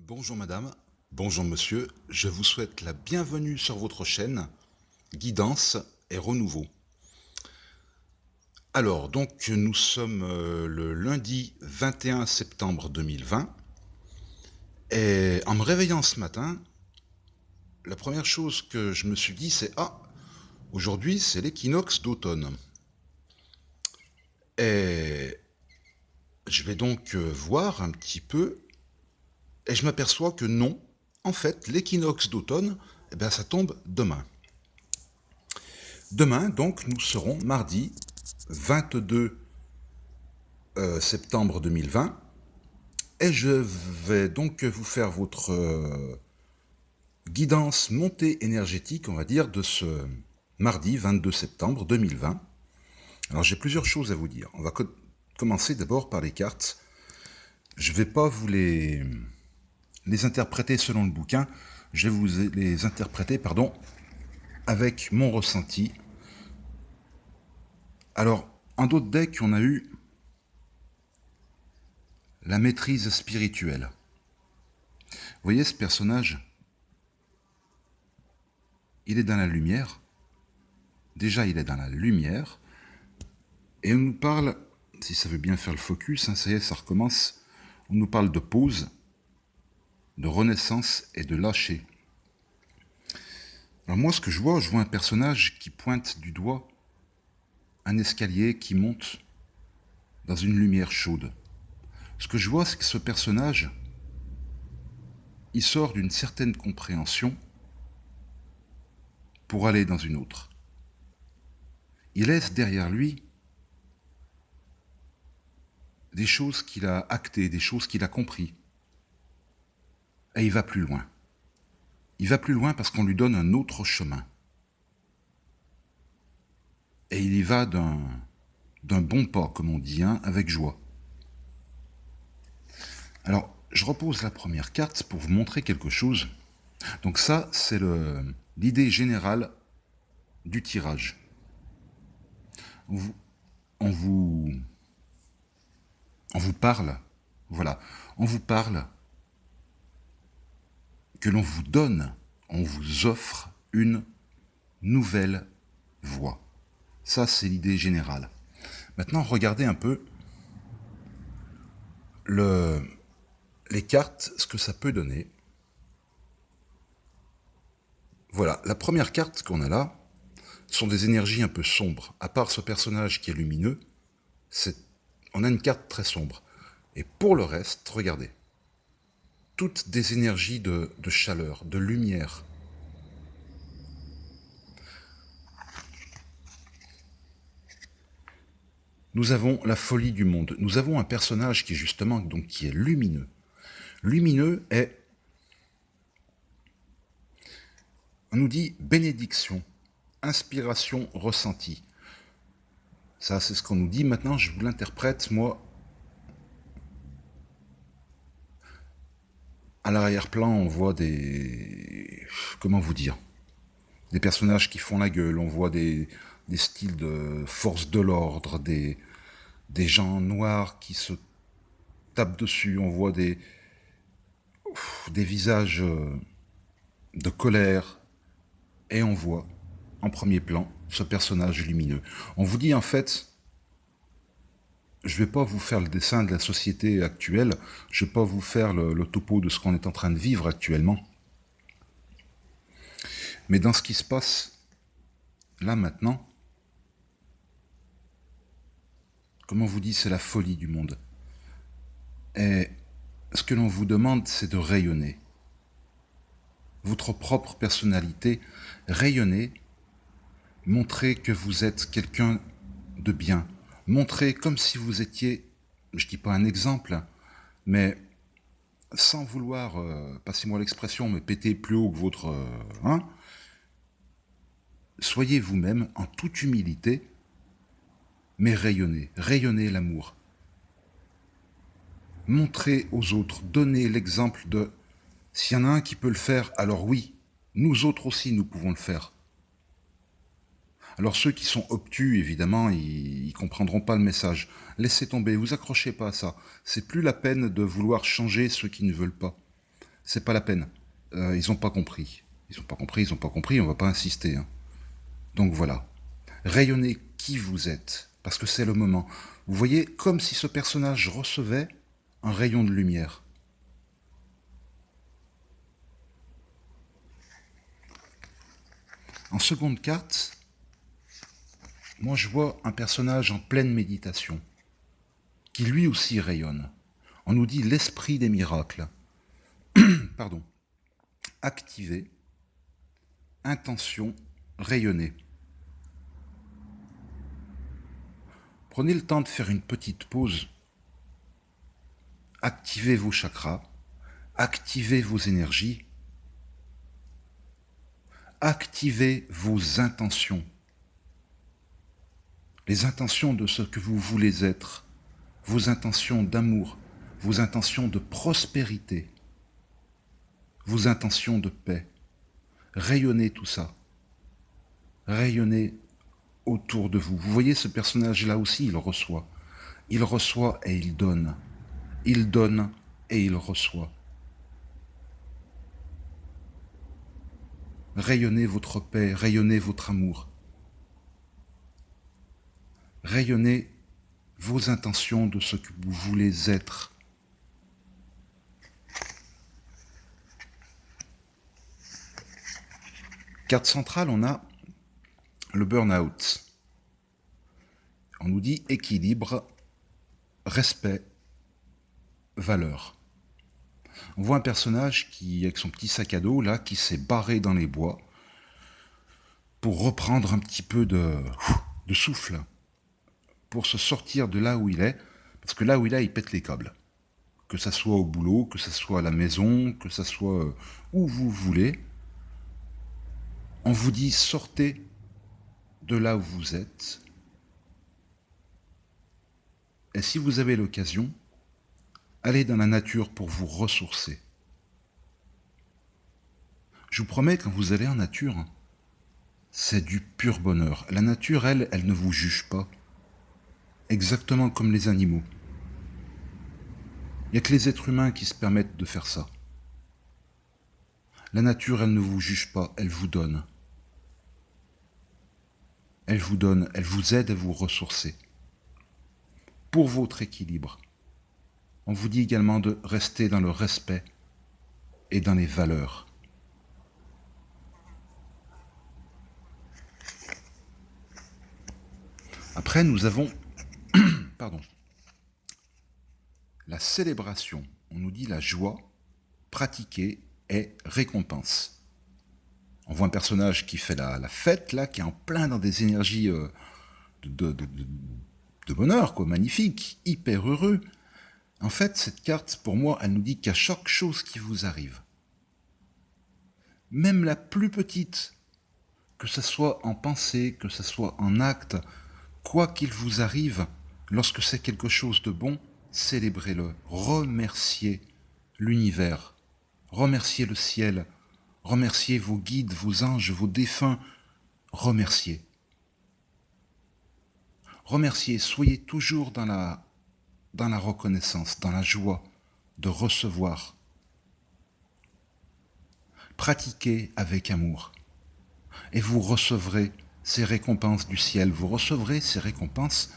Bonjour madame, bonjour monsieur, je vous souhaite la bienvenue sur votre chaîne Guidance et Renouveau. Alors, donc nous sommes le lundi 21 septembre 2020 et en me réveillant ce matin, la première chose que je me suis dit c'est « Ah, aujourd'hui c'est l'équinoxe d'automne ». Et je vais donc voir un petit peu et je m'aperçois que non, en fait l'équinoxe d'automne, eh bien, ça tombe demain. Demain, donc, nous serons mardi 22 septembre 2020 et je vais donc vous faire votre guidance montée énergétique, on va dire, de ce mardi 22 septembre 2020. Alors j'ai plusieurs choses à vous dire. On va commencer d'abord par les cartes. Je ne vais pas vous les interpréter selon le bouquin, je vais vous les interpréter, pardon, avec mon ressenti. Alors, en d'autres decks, on a eu la maîtrise spirituelle. Vous voyez ce personnage? Il est dans la lumière. Déjà, il est dans la lumière. Et on nous parle, si ça veut bien faire le focus, hein, ça y est, ça recommence. On nous parle de pause, de renaissance et de lâcher. Alors moi, ce que je vois un personnage qui pointe du doigt un escalier qui monte dans une lumière chaude. Ce que je vois, c'est que ce personnage, il sort d'une certaine compréhension pour aller dans une autre. Il laisse derrière lui des choses qu'il a actées, des choses qu'il a compris. Et il va plus loin. Il va plus loin parce qu'on lui donne un autre chemin. Et il y va d'un bon pas, comme on dit, hein, avec joie. Alors, je repose la première carte pour vous montrer quelque chose. Donc ça, c'est l'idée générale du tirage. On vous parle, voilà, on vous parle que l'on vous donne, on vous offre une nouvelle voie. Ça, c'est l'idée générale. Maintenant, regardez un peu les cartes, ce que ça peut donner. Voilà, la première carte qu'on a là sont des énergies un peu sombres. À part ce personnage qui est lumineux, on a une carte très sombre. Et pour le reste, regardez, toutes des énergies de chaleur, de lumière. Nous avons la folie du monde. Nous avons un personnage qui est justement donc qui est lumineux. Lumineux est, on nous dit bénédiction, inspiration ressentie. Ça, c'est ce qu'on nous dit. Maintenant, je vous l'interprète, moi. À l'arrière-plan, on voit des... Comment vous dire? Des personnages qui font la gueule, on voit des styles de force de l'ordre, des gens noirs qui se tapent dessus, on voit des visages de colère, et on voit en premier plan ce personnage lumineux. On vous dit en fait, je ne vais pas vous faire le dessin de la société actuelle, je ne vais pas vous faire le topo de ce qu'on est en train de vivre actuellement, mais dans ce qui se passe là maintenant, comme on vous dit, c'est la folie du monde. Et ce que l'on vous demande, c'est de rayonner. Votre propre personnalité, rayonner, montrer que vous êtes quelqu'un de bien. Montrer comme si vous étiez, je ne dis pas un exemple, mais sans vouloir, passez-moi l'expression, me péter plus haut que votre... soyez vous-même en toute humilité, mais rayonnez, rayonnez l'amour. Montrez aux autres, donnez l'exemple de s'il y en a un qui peut le faire, alors oui, nous autres aussi nous pouvons le faire. Alors ceux qui sont obtus, évidemment, ils comprendront pas le message. Laissez tomber, vous accrochez pas à ça. C'est plus la peine de vouloir changer ceux qui ne veulent pas. c'est pas la peine. Ils n'ont pas compris. Ils n'ont pas compris, ils n'ont pas compris, on va pas insister. Hein. Donc voilà. Rayonnez qui vous êtes, parce que c'est le moment. Vous voyez, comme si ce personnage recevait un rayon de lumière. En seconde carte, moi je vois un personnage en pleine méditation, qui lui aussi rayonne. On nous dit l'esprit des miracles. Pardon. Activer, intention, rayonner. Prenez le temps de faire une petite pause. Activez vos chakras, activez vos énergies, activez vos intentions. Les intentions de ce que vous voulez être, vos intentions d'amour, vos intentions de prospérité, vos intentions de paix. Rayonnez tout ça. Rayonnez autour de vous. Vous voyez ce personnage-là aussi, il reçoit. Il reçoit et il donne. Il donne et il reçoit. Rayonnez votre paix, rayonnez votre amour. Rayonnez vos intentions de ce que vous voulez être. Carte centrale, on a le burn-out. On nous dit équilibre, respect, valeur. On voit un personnage qui, avec son petit sac à dos, là, qui s'est barré dans les bois pour reprendre un petit peu de souffle, pour se sortir de là où il est, parce que là où il est, il pète les câbles. Que ça soit au boulot, que ça soit à la maison, que ça soit où vous voulez, on vous dit sortez de là où vous êtes. Et si vous avez l'occasion, allez dans la nature pour vous ressourcer. Je vous promets, quand vous allez en nature, c'est du pur bonheur. La nature, elle ne vous juge pas. Exactement comme les animaux. Il n'y a que les êtres humains qui se permettent de faire ça. La nature, elle ne vous juge pas, elle vous donne. Elle vous donne, elle vous aide à vous ressourcer. Pour votre équilibre, on vous dit également de rester dans le respect et dans les valeurs. Après, nous avons la célébration. On nous dit la joie pratiquée est récompense. On voit un personnage qui fait la fête, là, qui est en plein dans des énergies de bonheur, quoi, magnifique, hyper heureux. En fait, cette carte, pour moi, elle nous dit qu'à chaque chose qui vous arrive, même la plus petite, que ce soit en pensée, que ce soit en acte, quoi qu'il vous arrive, lorsque c'est quelque chose de bon, célébrez-le, remerciez l'univers, remerciez le ciel, remerciez vos guides, vos anges, vos défunts, remerciez. Remerciez, soyez toujours dans la reconnaissance, dans la joie de recevoir. Pratiquez avec amour et vous recevrez ces récompenses du ciel, vous recevrez ces récompenses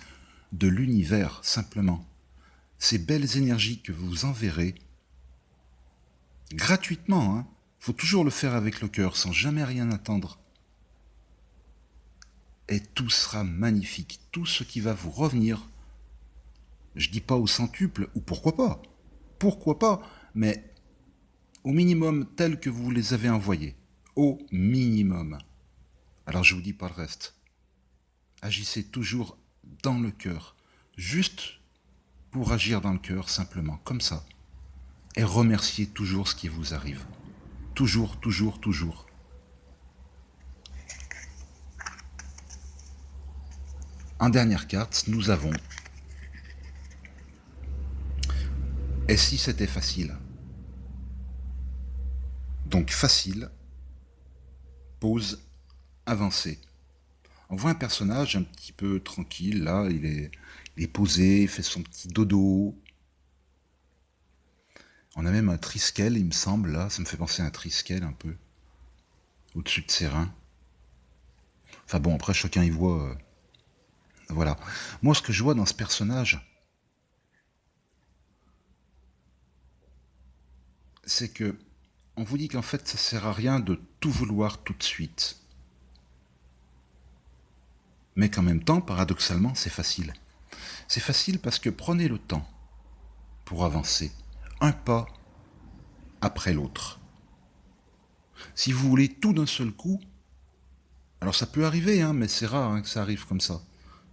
de l'univers simplement. Ces belles énergies que vous enverrez gratuitement, hein. Faut toujours le faire avec le cœur, sans jamais rien attendre. Et tout sera magnifique. Tout ce qui va vous revenir, je dis pas au centuple, ou pourquoi pas, mais au minimum tel que vous les avez envoyés. Au minimum. Alors je vous dis pas le reste. Agissez toujours dans le cœur, juste pour agir dans le cœur, simplement, comme ça. Et remerciez toujours ce qui vous arrive. Toujours, toujours, toujours. En dernière carte, nous avons « Et si c'était facile ?» Donc facile, pause, avancée. On voit un personnage un petit peu tranquille, là, il est posé, il fait son petit dodo. On a même un triskel, il me semble, là. Ça me fait penser à un triskel, un peu. Au-dessus de ses reins. Enfin bon, après, chacun y voit... voilà. Moi, ce que je vois dans ce personnage, c'est que on vous dit qu'en fait, ça sert à rien de tout vouloir tout de suite. Mais qu'en même temps, paradoxalement, c'est facile. C'est facile parce que prenez le temps pour avancer, un pas après l'autre. Si vous voulez tout d'un seul coup, alors ça peut arriver, hein, mais c'est rare hein, que ça arrive comme ça.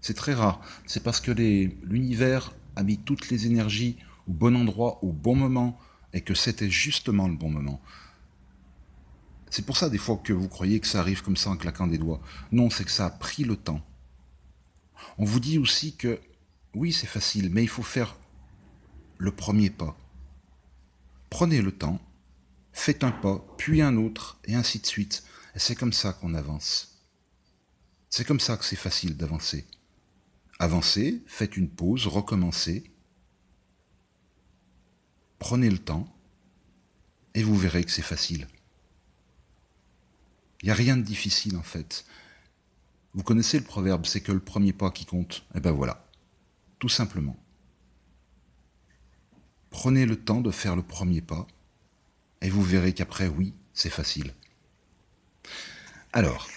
C'est très rare. C'est parce que l'univers a mis toutes les énergies au bon endroit, au bon moment, et que c'était justement le bon moment. C'est pour ça des fois que vous croyez que ça arrive comme ça en claquant des doigts. Non, c'est que ça a pris le temps. On vous dit aussi que oui, c'est facile, mais il faut faire le premier pas. Prenez le temps, faites un pas, puis un autre, et ainsi de suite. Et c'est comme ça qu'on avance. C'est comme ça que c'est facile d'avancer. Avancez, faites une pause, recommencez, prenez le temps, et vous verrez que c'est facile. Il n'y a rien de difficile en fait. Vous connaissez le proverbe, c'est que le premier pas qui compte. Eh ben voilà, tout simplement. Prenez le temps de faire le premier pas, et vous verrez qu'après, oui, c'est facile. Alors,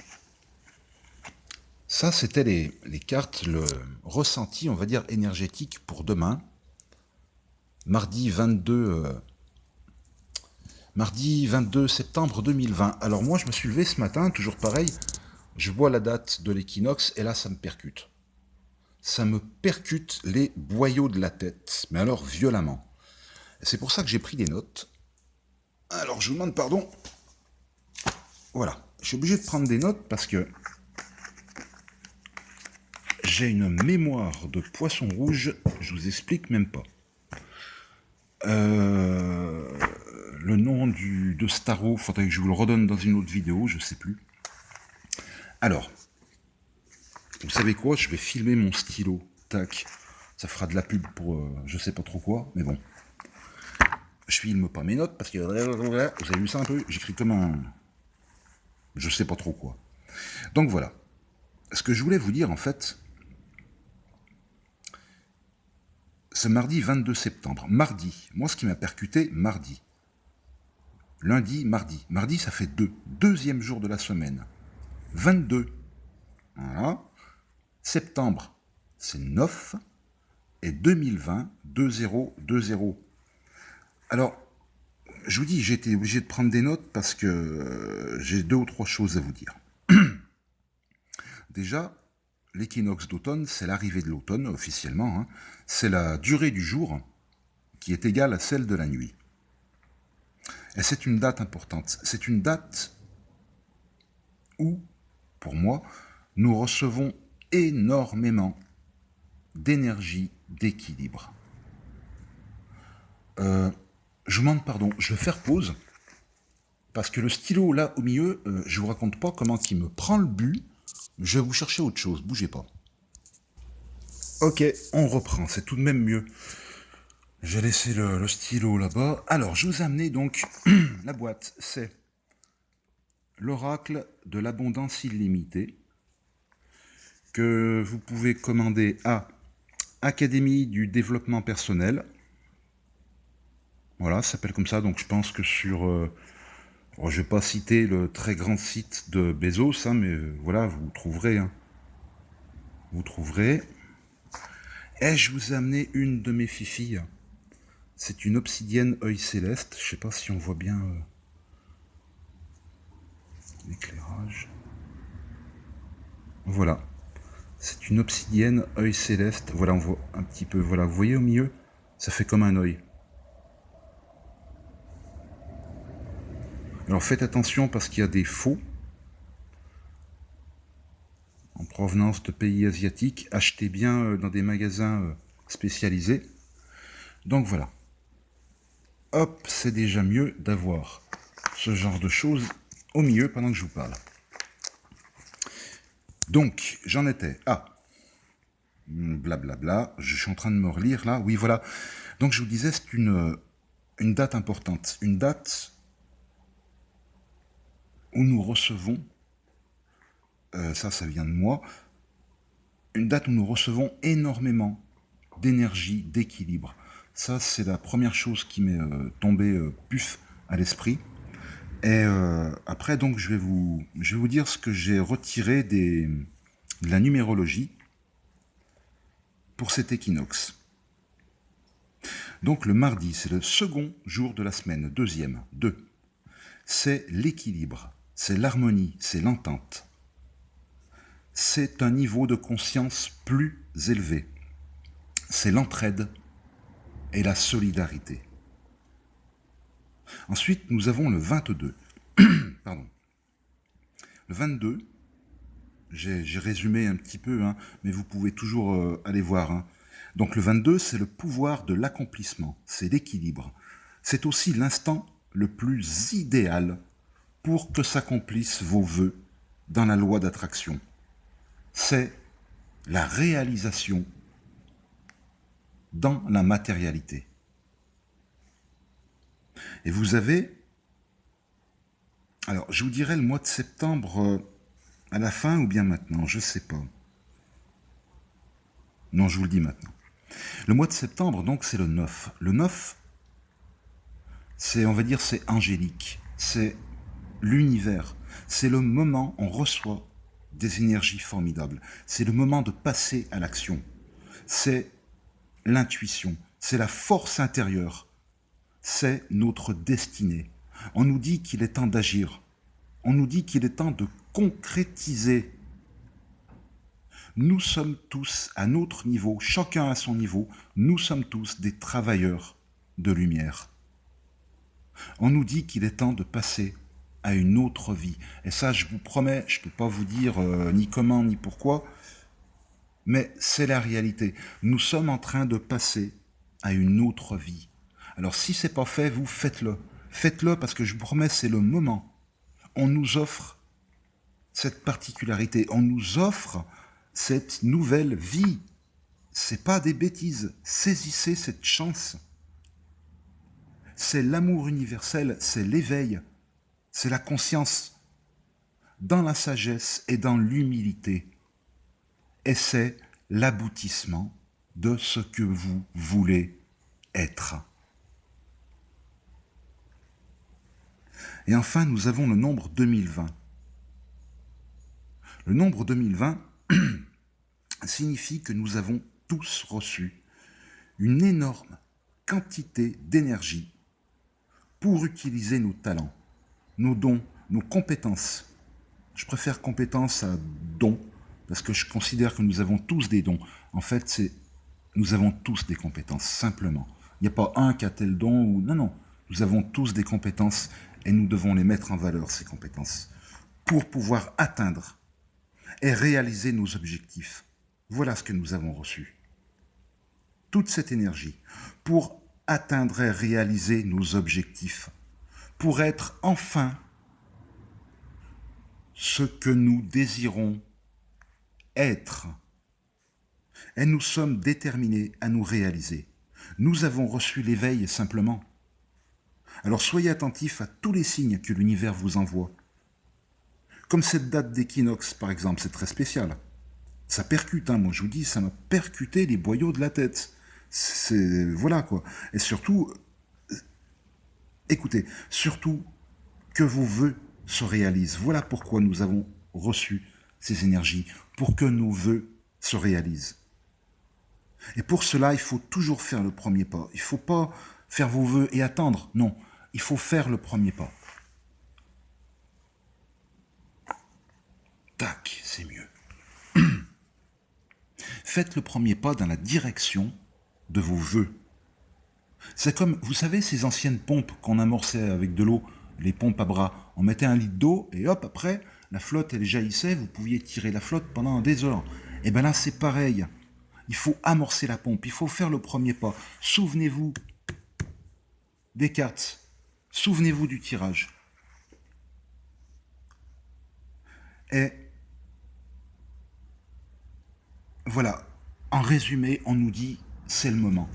ça c'était les cartes, le ressenti, on va dire, énergétique pour demain, mardi 22 septembre 2020. Alors moi, je me suis levé ce matin, toujours pareil, je vois la date de l'équinoxe, et là, ça me percute. Ça me percute les boyaux de la tête, mais alors violemment. C'est pour ça que j'ai pris des notes. Alors, je vous demande pardon. Voilà, je suis obligé de prendre des notes parce que j'ai une mémoire de poisson rouge, je vous explique même pas. Le nom de Starro, faudrait que je vous le redonne dans une autre vidéo, je sais plus. Alors, vous savez quoi, je vais filmer mon stylo, tac, ça fera de la pub pour je sais pas trop quoi, mais bon. Je filme pas mes notes parce que, vous avez vu ça un peu, j'écris comme un... je sais pas trop quoi. Donc voilà, ce que je voulais vous dire en fait, ce mardi 22 septembre, mardi, moi ce qui m'a percuté, mardi. Lundi, mardi. Mardi, ça fait 2. Deuxième jour de la semaine. 22. Voilà. Septembre, c'est 9. Et 2020, 2-0-2-0. Alors, je vous dis, j'ai été obligé de prendre des notes parce que j'ai 2 ou 3 choses à vous dire. Déjà, l'équinoxe d'automne, c'est l'arrivée de l'automne, officiellement. Hein. C'est la durée du jour qui est égale à celle de la nuit. Et c'est une date importante. C'est une date où, pour moi, nous recevons énormément d'énergie, d'équilibre. Je vous demande pardon, je vais faire pause, parce que le stylo, là, au milieu, je vous raconte pas comment il me prend le but. Je vais vous chercher autre chose, bougez pas. Ok, on reprend, c'est tout de même mieux. J'ai laissé le stylo là-bas. Alors, je vous ai amené donc la boîte, c'est l'oracle de l'abondance illimitée, que vous pouvez commander à Académie du développement personnel. Voilà, ça s'appelle comme ça, donc je pense que sur... je vais pas citer le très grand site de Bezos, hein, mais voilà, vous trouverez. Hein. Vous trouverez. Et je vous ai amené une de mes fifilles. C'est une obsidienne œil céleste. Je sais pas si on voit bien l'éclairage. Voilà. C'est une obsidienne œil céleste. Voilà, on voit un petit peu. Voilà, vous voyez au milieu, ça fait comme un œil. Alors faites attention parce qu'il y a des faux en provenance de pays asiatiques. Achetez bien dans des magasins spécialisés. Donc voilà. Hop, c'est déjà mieux d'avoir ce genre de choses au milieu pendant que je vous parle. Donc, j'en étais à blablabla, je suis en train de me relire là, oui voilà. Donc je vous disais, c'est une une date importante, une date où nous recevons, ça vient de moi, une date où nous recevons énormément d'énergie, d'équilibre. Ça, c'est la première chose qui m'est tombée puf à l'esprit. Et après, donc, je vais vous dire ce que j'ai retiré de la numérologie pour cet équinoxe. Donc, le mardi, c'est le second jour de la semaine, deuxième, 2. C'est l'équilibre, c'est l'harmonie, c'est l'entente. C'est un niveau de conscience plus élevé. C'est l'entraide et la solidarité. Ensuite, nous avons le 22. Pardon. Le 22, j'ai résumé un petit peu, hein, mais vous pouvez toujours aller voir. Hein. Donc le 22, c'est le pouvoir de l'accomplissement, c'est l'équilibre. C'est aussi l'instant le plus idéal pour que s'accomplissent vos vœux dans la loi d'attraction. C'est la réalisation dans la matérialité. Et vous avez, alors je vous dirais le mois de septembre à la fin ou bien maintenant, je ne sais pas. Non, je vous le dis maintenant. Le mois de septembre, donc, c'est le 9. Le 9, c'est, on va dire, c'est angélique. C'est l'univers. C'est le moment où on reçoit des énergies formidables. C'est le moment de passer à l'action. C'est l'intuition. C'est la force intérieure. C'est notre destinée. On nous dit qu'il est temps d'agir. On nous dit qu'il est temps de concrétiser. Nous sommes tous à notre niveau, chacun à son niveau, nous sommes tous des travailleurs de lumière. On nous dit qu'il est temps de passer à une autre vie. Et ça, je vous promets, je ne peux pas vous dire ni comment ni pourquoi, mais c'est la réalité. Nous sommes en train de passer à une autre vie. Alors si ce n'est pas fait, vous faites-le. Faites-le parce que je vous promets, c'est le moment. On nous offre cette particularité, on nous offre cette nouvelle vie. C'est pas des bêtises. Saisissez cette chance. C'est l'amour universel, c'est l'éveil, c'est la conscience dans la sagesse et dans l'humilité. Et c'est l'aboutissement de ce que vous voulez être. Et enfin, nous avons le nombre 2020. Le nombre 2020 signifie que nous avons tous reçu une énorme quantité d'énergie pour utiliser nos talents, nos dons, nos compétences. Je préfère compétences à dons, parce que je considère que nous avons tous des dons. En fait, nous avons tous des compétences, simplement. Il n'y a pas un qui a tel don, ou non. Nous avons tous des compétences, et nous devons les mettre en valeur, ces compétences, pour pouvoir atteindre et réaliser nos objectifs. Voilà ce que nous avons reçu. Toute cette énergie pour atteindre et réaliser nos objectifs, pour être enfin ce que nous désirons être. Et nous sommes déterminés à nous réaliser. Nous avons reçu l'éveil simplement. Alors soyez attentifs à tous les signes que l'univers vous envoie. Comme cette date d'équinoxe, par exemple, c'est très spécial. Ça percute, hein, moi je vous dis, ça m'a percuté les boyaux de la tête. Voilà quoi. Et surtout, écoutez, surtout que vos vœux se réalisent. Voilà pourquoi nous avons reçu ces énergies, pour que nos vœux se réalisent. Et pour cela, il faut toujours faire le premier pas. Il ne faut pas faire vos vœux et attendre. Non, il faut faire le premier pas. Tac, c'est mieux. Faites le premier pas dans la direction de vos vœux. C'est comme, vous savez, ces anciennes pompes qu'on amorçait avec de l'eau, les pompes à bras. On mettait un litre d'eau et hop, après, la flotte, elle jaillissait, vous pouviez tirer la flotte pendant des heures. Et bien là, c'est pareil. Il faut amorcer la pompe, il faut faire le premier pas. Souvenez-vous des cartes, souvenez-vous du tirage. Et voilà, en résumé, on nous dit, c'est le moment.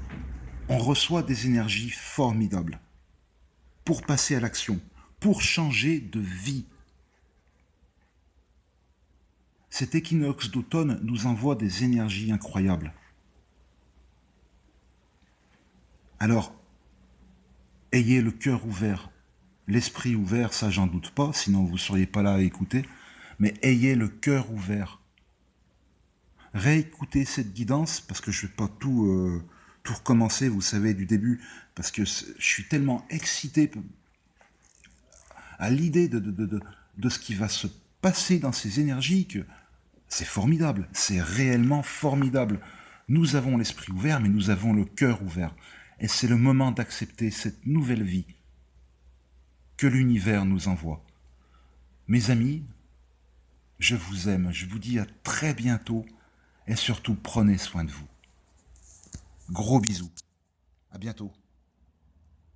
On reçoit des énergies formidables. pour passer à l'action, pour changer de vie. Cet équinoxe d'automne nous envoie des énergies incroyables. Alors, ayez le cœur ouvert, l'esprit ouvert, ça j'en doute pas, sinon vous ne seriez pas là à écouter, mais ayez le cœur ouvert. Réécoutez cette guidance, parce que je ne vais pas tout recommencer, vous savez, du début, parce que je suis tellement excité à l'idée de ce qui va se passer dans ces énergies que c'est formidable, c'est réellement formidable. Nous avons l'esprit ouvert, mais nous avons le cœur ouvert. Et c'est le moment d'accepter cette nouvelle vie que l'univers nous envoie. Mes amis, je vous aime, je vous dis à très bientôt et surtout prenez soin de vous. Gros bisous, à bientôt.